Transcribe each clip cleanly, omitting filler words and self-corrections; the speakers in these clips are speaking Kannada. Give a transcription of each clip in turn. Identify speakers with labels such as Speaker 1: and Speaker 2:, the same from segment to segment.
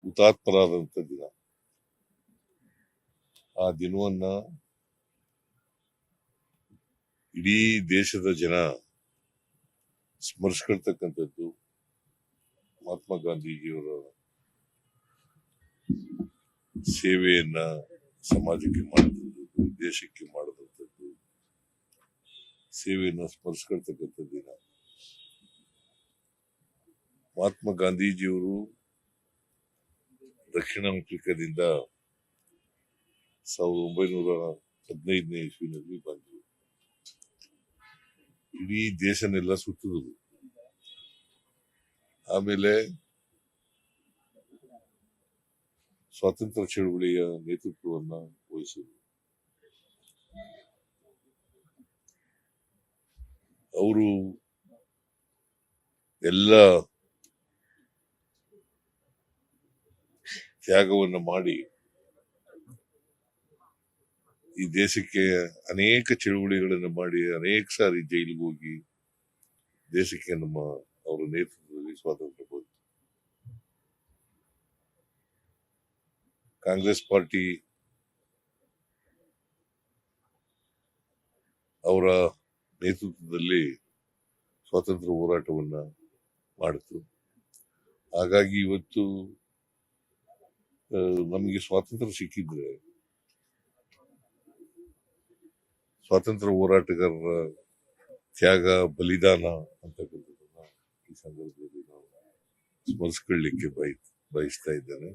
Speaker 1: ಹುತಾತ್ಮರಾದಂಥ ದಿನ. ಆ ದಿನವನ್ನ ಇಡೀ ದೇಶದ ಜನ ಸ್ಮರಿಸ್ಕೊಳ್ತಕ್ಕಂಥದ್ದು ಮಹಾತ್ಮ ಗಾಂಧೀಜಿಯವರ ಸೇವೆಯನ್ನ ಸಮಾಜಕ್ಕೆ ಮಾಡಿದಂಥದ್ದು, ದೇಶಕ್ಕೆ ಮಾಡಿದಂಥದ್ದು, ಸೇವೆಯನ್ನ ಸ್ಮರಿಸ್ಕೊಳ್ತಕ್ಕಂಥ ದಿನ. ಮಹಾತ್ಮ ಗಾಂಧೀಜಿಯವರು ದಕ್ಷಿಣ ಆಫ್ರಿಕಾದಿಂದ 1915ನೇ ಇಸ್ವಿನಲ್ಲಿ ಬಂದರು. ಇಡೀ ದೇಶನೆಲ್ಲ ಸುತ್ತಿದ್ರು. ಆಮೇಲೆ ಸ್ವಾತಂತ್ರ್ಯ ಚಳವಳಿಯ ನೇತೃತ್ವವನ್ನ ವಹಿಸಿದ್ರು. ಅವರು ಎಲ್ಲ ತ್ಯಾಗವನ್ನು ಮಾಡಿ ಈ ದೇಶಕ್ಕೆ ಅನೇಕ ಚಳುವಳಿಗಳನ್ನು ಮಾಡಿ ಅನೇಕ ಸಾರಿ ಜೈಲಿಗೆ ಹೋಗಿ ದೇಶಕ್ಕೆ ಅವರ ನೇತೃತ್ವದಲ್ಲಿ ಸ್ವಾತಂತ್ರ್ಯ ಬಂತು. ಕಾಂಗ್ರೆಸ್ ಪಾರ್ಟಿ ಅವರ ನೇತೃತ್ವದಲ್ಲಿ ಸ್ವಾತಂತ್ರ್ಯ ಹೋರಾಟವನ್ನ ಮಾಡಿತು. ಹಾಗಾಗಿ ಇವತ್ತು ನಮಗೆ ಸ್ವಾತಂತ್ರ್ಯ ಸಿಕ್ಕಿದ್ರೆ ಸ್ವಾತಂತ್ರ್ಯ ಹೋರಾಟಗಾರರ ತ್ಯಾಗ, ಬಲಿದಾನ ಅಂತಕ್ಕಂಥದ್ದನ್ನ ಈ ಸಂದರ್ಭದಲ್ಲಿ ನಾವು ಸ್ಮರಿಸ್ಕೊಳ್ಳಿಕ್ಕೆ ಬಯಸ್ತಾ ಇದ್ದೇನೆ.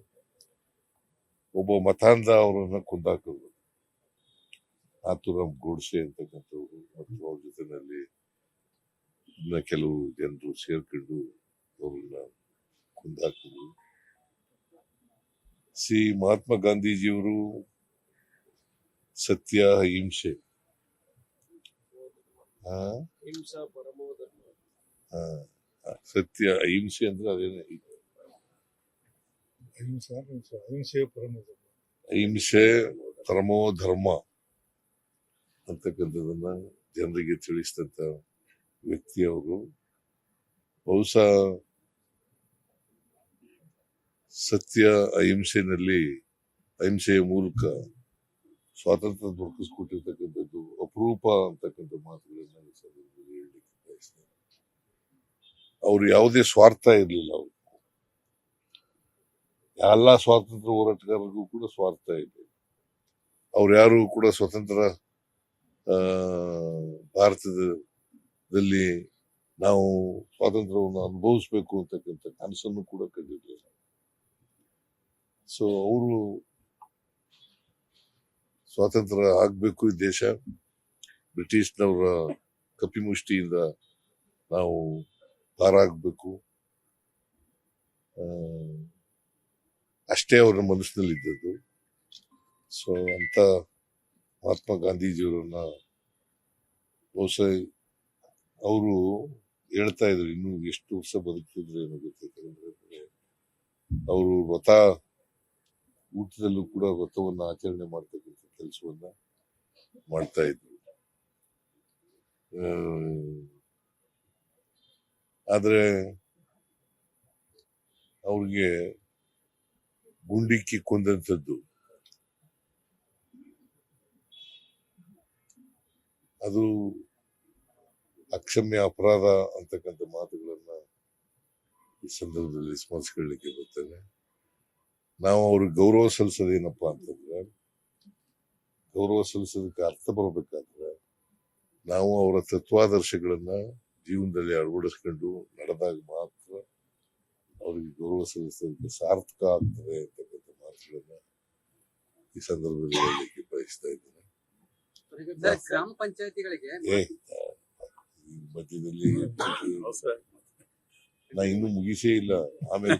Speaker 1: ಒಬ್ಬ ಮತಾಂಧ ಅವರನ್ನ ಕೊಂದಾಕಿದ್ರು, ನಾಥೂರಾಮ್ ಗೋಡ್ಸೆ ಅಂತಕ್ಕಂಥವ್ರು, ಮತ್ತು ಅವ್ರ ಜೊತೆನಲ್ಲಿ ಇನ್ನ ಕೆಲವು ಜನರು ಸೇರ್ಕೊಂಡು ಅವ್ರನ್ನ ಕೊಂದಾಕಿದ್ರು. ಮಹಾತ್ಮ ಗಾಂಧೀಜಿಯವರು ಸತ್ಯ, ಅಹಿಂಸೆ, ಸತ್ಯ, ಅಹಿಂಸೆ ಅಂದ್ರೆ ಅದೇನೇ, ಅಹಿಂಸೆ ಪರಮೋ ಧರ್ಮ ಅಂತಕ್ಕಂಥದನ್ನ ಜನರಿಗೆ ತಿಳಿಸಿದಂತ ವ್ಯಕ್ತಿಯವರು. ಬಹುಶಃ ಸತ್ಯ ಅಹಿಂಸೆಯ ಮೂಲಕ ಸ್ವಾತಂತ್ರ್ಯ ದೊರಕಿಸ್ಕೊಟ್ಟಿರ್ತಕ್ಕಂಥದ್ದು ಅಪರೂಪ ಅಂತಕ್ಕಂಥ ಮಾತುಗಳನ್ನ ಈ ಸಂದರ್ಭದಲ್ಲಿ ಹೇಳಲಿಕ್ಕೆ ಬಯಸ್ತೇನೆ. ಅವ್ರು ಯಾವುದೇ ಸ್ವಾರ್ಥ ಇರಲಿಲ್ಲ. ಅವರು ಎಲ್ಲ ಸ್ವಾತಂತ್ರ್ಯ ಹೋರಾಟಗಾರರಿಗೂ ಕೂಡ ಸ್ವಾರ್ಥ ಇದೆ. ಅವ್ರು ಯಾರು ಕೂಡ ಸ್ವತಂತ್ರ ಭಾರತದಲ್ಲಿ ನಾವು ಸ್ವಾತಂತ್ರ್ಯವನ್ನು ಅನುಭವಿಸ್ಬೇಕು ಅಂತಕ್ಕಂಥ ಕನಸನ್ನು ಕೂಡ ಕಂಡಿರಲಿಲ್ಲ. ಸೊ ಅವರು ಸ್ವಾತಂತ್ರ್ಯ ಆಗ್ಬೇಕು, ಈ ದೇಶ ಬ್ರಿಟಿಷ್ನವರ ಕಪಿಮುಷ್ಟಿಯಿಂದ ನಾವು ಪಾರಾಗಬೇಕು, ಅಷ್ಟೇ ಅವರ ಮನಸ್ಸಿನಲ್ಲಿ ಇದ್ದದ್ದು. ಸೊ ಅಂತ ಮಹಾತ್ಮ ಗಾಂಧೀಜಿಯವರನ್ನ ಬಹುಶಃ ಅವರು ಹೇಳ್ತಾ ಇದ್ರು, ಇನ್ನು ಎಷ್ಟು ವರ್ಷ ಬದುಕ್ತಿದ್ರು ಏನೋ ಗೊತ್ತಿಲ್ಲ. ಅವರು ಊಟದಲ್ಲೂ ಕೂಡ ವ್ರತವನ್ನ ಆಚರಣೆ ಮಾಡ್ತಕ್ಕಂಥ ಕೆಲಸವನ್ನ ಮಾಡ್ತಾ ಇದ್ರು. ಆದ್ರೆ ಅವ್ರಿಗೆ ಗುಂಡಿಕ್ಕಿ ಕೊಂದಂಥದ್ದು ಅದು ಅಕ್ಷಮ್ಯ ಅಪರಾಧ ಅಂತಕ್ಕಂಥ ಮಾತುಗಳನ್ನ ಈ ಸಂದರ್ಭದಲ್ಲಿ ಸ್ಮರಿಸ್ಕೊಳ್ಳಿಕ್ಕೆ ಬರ್ತೇನೆ. ನಾವು ಅವ್ರಿಗೆ ಗೌರವ ಸಲ್ಲಿಸೋದೇನಪ್ಪಾ ಅಂತಂದ್ರೆ, ಗೌರವ ಸಲ್ಲಿಸೋದಕ್ಕೆ ಅರ್ಥ ಬರಬೇಕಾದ್ರೆ ನಾವು ಅವರ ತತ್ವಾದರ್ಶಗಳನ್ನ ಜೀವನದಲ್ಲಿ ಅಳವಡಿಸ್ಕೊಂಡು ನಡೆದಾಗ ಮಾತ್ರ ಅವರಿಗೆ ಗೌರವ ಸಲ್ಲಿಸೋದಕ್ಕೆ ಸಾರ್ಥಕ ಆಗ್ತದೆ ಅಂತಕ್ಕಂಥ ಮಾತುಗಳನ್ನ ಈ ಸಂದರ್ಭದಲ್ಲಿ ಹೇಳಲಿಕ್ಕೆ ಬಯಸ್ತಾ ಇದ್ದೇನೆ.
Speaker 2: ಗ್ರಾಮ ಪಂಚಾಯತಿಗಳಿಗೆ
Speaker 1: ಮಧ್ಯದಲ್ಲಿ ನಾ ಇನ್ನೂ ಮುಗಿಸೇ ಇಲ್ಲ, ಆಮೇಲೆ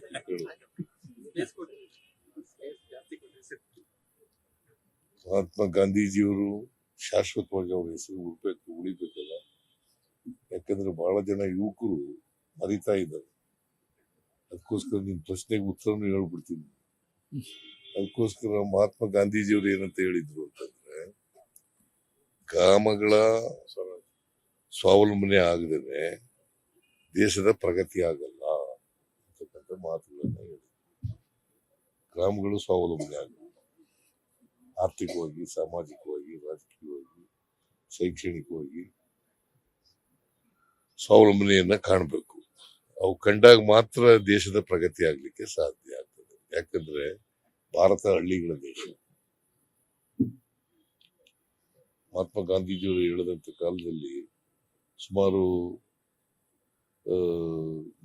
Speaker 1: ಮಹಾತ್ಮ ಗಾಂಧೀಜಿಯವರು ಶಾಶ್ವತವಾಗಿ ಅವ್ರ ಹೆಸರು ಉಳಿಬೇಕಲ್ಲ. ಯಾಕಂದ್ರೆ ಬಹಳ ಜನ ಯುವಕರು ಮರಿತಾ ಇದ್ದಾರೆ. ಅದಕ್ಕೋಸ್ಕರ ನಿಮ್ ಪ್ರಶ್ನೆಗೆ ಉತ್ತರನು ಹೇಳ್ಬಿಡ್ತೀನಿ. ಅದಕ್ಕೋಸ್ಕರ ಮಹಾತ್ಮ ಗಾಂಧೀಜಿಯವರು ಏನಂತ ಹೇಳಿದ್ರು ಅಂತಂದ್ರೆ, ಗ್ರಾಮಗಳ ಸ್ವಾವಲಂಬನೆ ಆಗದೇನೆ ದೇಶದ ಪ್ರಗತಿ ಆಗಲ್ಲ ಅಂತಕ್ಕಂಥ ಮಾತುಗಳನ್ನ ಹೇಳಿದ್ರು. ಗ್ರಾಮಗಳು ಸ್ವಾವಲಂಬನೆ ಆಗಬೇಕು, ಆರ್ಥಿಕವಾಗಿ, ಸಾಮಾಜಿಕವಾಗಿ, ರಾಜಕೀಯವಾಗಿ, ಶೈಕ್ಷಣಿಕವಾಗಿ ಸ್ವಾವಲಂಬನೆಯನ್ನ ಕಾಣಬೇಕು. ಅವು ಕಂಡಾಗ ಮಾತ್ರ ದೇಶದ ಪ್ರಗತಿ ಆಗ್ಲಿಕ್ಕೆ ಸಾಧ್ಯ ಆಗ್ತದೆ. ಯಾಕಂದ್ರೆ ಭಾರತ ಹಳ್ಳಿಗಳ ದೇಶ. ಮಹಾತ್ಮ ಗಾಂಧೀಜಿಯವರು ಹೇಳಿದಂತ ಕಾಲದಲ್ಲಿ ಸುಮಾರು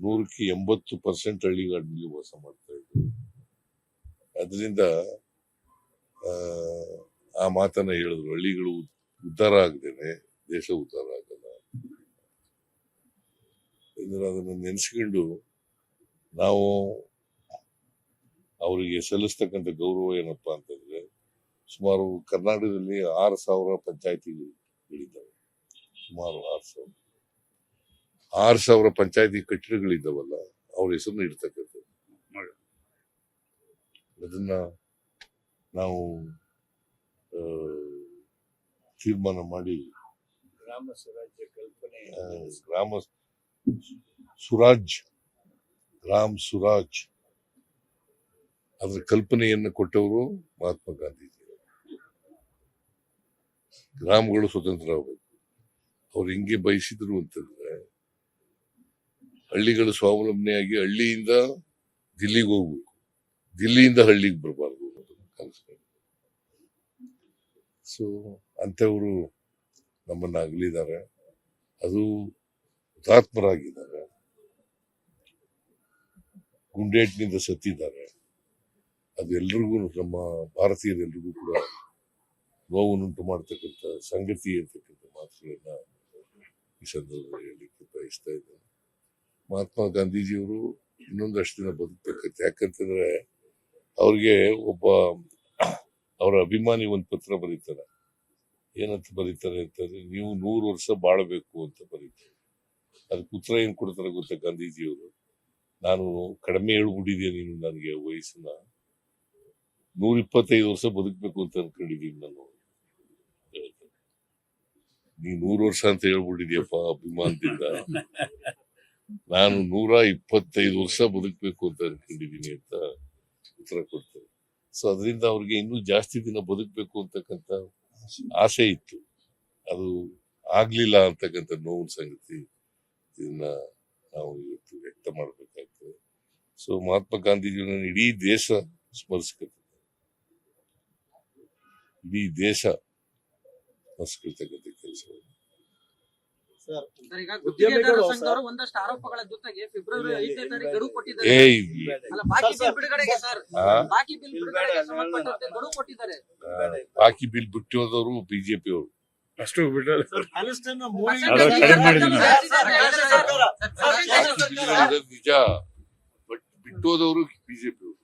Speaker 1: 180% ಹಳ್ಳಿಗಳಲ್ಲಿ ವಾಸ ಮಾಡ್ತಾ ಇದ್ರು. ಅದರಿಂದ ಆ ಮಾತನ್ನ ಹೇಳಿದ್ರು, ಹಳ್ಳಿಗಳು ಉದ್ಧಾರ ಆಗದೇನೆ ದೇಶ ಉದ್ಧಾರ ಆಗಲ್ಲ. ಅದನ್ನ ನೆನೆಸ್ಕೊಂಡು ನಾವು ಅವರಿಗೆ ಸಲ್ಲಿಸ್ತಕ್ಕಂಥ ಗೌರವ ಏನಪ್ಪಾ ಅಂತಂದ್ರೆ, ಸುಮಾರು ಕರ್ನಾಟಕದಲ್ಲಿ 6,000 ಪಂಚಾಯತಿಗಳಿದ್ದಾವೆ. ಸುಮಾರು 6,000 ಪಂಚಾಯತಿ ಕಟ್ಟಡಗಳಿದ್ದಾವಲ್ಲ, ಅವ್ರ ಹೆಸರನ್ನ ಇಡ್ತಕ್ಕಂಥದ್ದು. ಅದನ್ನ ನಾವು ತೀರ್ಮಾನ ಮಾಡಿ
Speaker 3: ಗ್ರಾಮ ಸ್ವರಾಜ್ಯ ಕಲ್ಪನೆ
Speaker 1: ಗ್ರಾಮ ಸುರಾಜ್, ಗ್ರಾಮ್ ಸುರಾಜ್ ಅದರ ಕಲ್ಪನೆಯನ್ನು ಕೊಟ್ಟವರು ಮಹಾತ್ಮ ಗಾಂಧೀಜಿ. ಗ್ರಾಮಗಳು ಸ್ವತಂತ್ರ ಆಗಬೇಕು. ಅವ್ರು ಹಿಂಗೆ ಬಯಸಿದ್ರು ಅಂತಂದ್ರೆ, ಹಳ್ಳಿಗಳು ಸ್ವಾವಲಂಬನೆಯಾಗಿ ಹಳ್ಳಿಯಿಂದ ದಿಲ್ಲಿಗೆ ಹೋಗ್ಬೇಕು, ದಿಲ್ಲಿಯಿಂದ ಹಳ್ಳಿಗೆ ಬರಬಾರ್ದು ಅನ್ನೋದು ಕನಸು. ಸೊ ಅಂತವರು ನಮ್ಮನ್ನ ಅಗಲಿದ್ದಾರೆ. ಅದು ಹುತಾತ್ಮರಾಗಿದ್ದಾರೆ, ಗುಂಡೇಟಿನಿಂದ ಸತ್ತಿದ್ದಾರೆ. ಅದು ಎಲ್ರಿಗೂ, ನಮ್ಮ ಭಾರತೀಯರೆಲ್ರಿಗೂ ಕೂಡ ನೋವನ್ನುಂಟು ಮಾಡ್ತಕ್ಕಂಥ ಸಂಗತಿ ಅಂತಕ್ಕಂಥ ಮಾತುಗಳನ್ನ ಈ ಸಂದರ್ಭದಲ್ಲಿ ಹೇಳಲಿಕ್ಕೆ ಬಯಸ್ತಾ ಇದ್ದೇನೆ. ಮಹಾತ್ಮ ಗಾಂಧೀಜಿಯವರು ಇನ್ನೊಂದಷ್ಟು ದಿನ ಬದುಕಬೇಕಂತ. ಯಾಕಂತಂದ್ರೆ ಅವ್ರಿಗೆ ಅವರ ಅಭಿಮಾನಿ ಒಂದು ಪತ್ರ ಬರೀತಾರೆ. ಏನಂತ ಬರೀತಾರೆ ಅಂತಂದ್ರೆ, ನೀವು 100 ವರ್ಷ ಬಾಳಬೇಕು ಅಂತ ಬರೀತಾರೆ. ಅದಕ್ಕೆ ಉತ್ತರ ಏನ್ ಕೊಡ್ತಾರೆ ಗೊತ್ತಾ ಗಾಂಧೀಜಿಯವರು? ನಾನು ಕಡಿಮೆ ಹೇಳ್ಬಿಟ್ಟಿದ್ದೀನಿ, ನೀನು ನನಗೆ ವಯಸ್ಸನ್ನ 125 ವರ್ಷ ಬದುಕಬೇಕು ಅಂತ ಅನ್ಕೊಂಡಿದ್ದೀನಿ ನಾನು. ನೀ 100 ವರ್ಷ ಅಂತ ಹೇಳ್ಬಿಟ್ಟಿದ್ಯಪ್ಪ ಅಭಿಮಾನದಿಂದ, ನಾನು 125 ವರ್ಷ ಬದುಕಬೇಕು ಅಂತ ಅನ್ಕೊಂಡಿದ್ದೀನಿ ಅಂತ ಉತ್ತರ ಕೊಡ್ತಾರೆ. ಸೊ ಅದರಿಂದ ಅವ್ರಿಗೆ ಇನ್ನೂ ಜಾಸ್ತಿ ದಿನ ಬದುಕಬೇಕು ಅಂತಕ್ಕಂಥ ಆಸೆ ಇತ್ತು. ಅದು ಆಗ್ಲಿಲ್ಲ ಅಂತಕ್ಕಂಥ ನೋವಿನ ಸಂಗತಿ. ಇದನ್ನ ನಾವು ಇವತ್ತು ವ್ಯಕ್ತ ಮಾಡಬೇಕಾಗ್ತದೆ. ಸೊ ಮಹಾತ್ಮ ಗಾಂಧೀಜಿಯವರನ್ನು ಇಡೀ ದೇಶ ಸ್ಮರಿಸ್ಕೊಳ್ತದೆ, ಇಡೀ ದೇಶ ಸ್ಮರಿಸ್ಕೊಳ್ತಕ್ಕಂಥ ಕೆಲಸಗಳು.
Speaker 2: ಸರ್, ಈಗ ಗುತ್ತಿಗೆದಾರರ ಸಂಘದವರು ಒಂದಷ್ಟು ಆರೋಪಗಳ ಜೊತೆಗೆ ಫೆಬ್ರವರಿ 5ನೇ ತಾರೀಕು ಗಡುವು ಕೊಟ್ಟಿದ್ದಾರೆ. ಅಲ್ಲ, ಬಾಕಿ ಬಿಲ್ ಬಿಡುಗಡೆಗೆ ಸರ್, ಬಾಕಿ ಬಿಲ್ ಬಿಡುಗಡೆಗೆ ಸಂಬಂಧಪಟ್ಟಂತೆ ಗಡುವು ಕೊಟ್ಟಿದ್ದಾರೆ.
Speaker 1: ಬಾಕಿ ಬಿಲ್ ಬಿಟ್ಟೋದವರು ಬಿಜೆಪಿ ಅವರು
Speaker 3: ಅಷ್ಟು ಬಿಟ್ಟರೆ
Speaker 1: ನಿಜ, ಬಟ್ ಬಿಟ್ಟೋದವರು ಬಿಜೆಪಿ ಅವರು.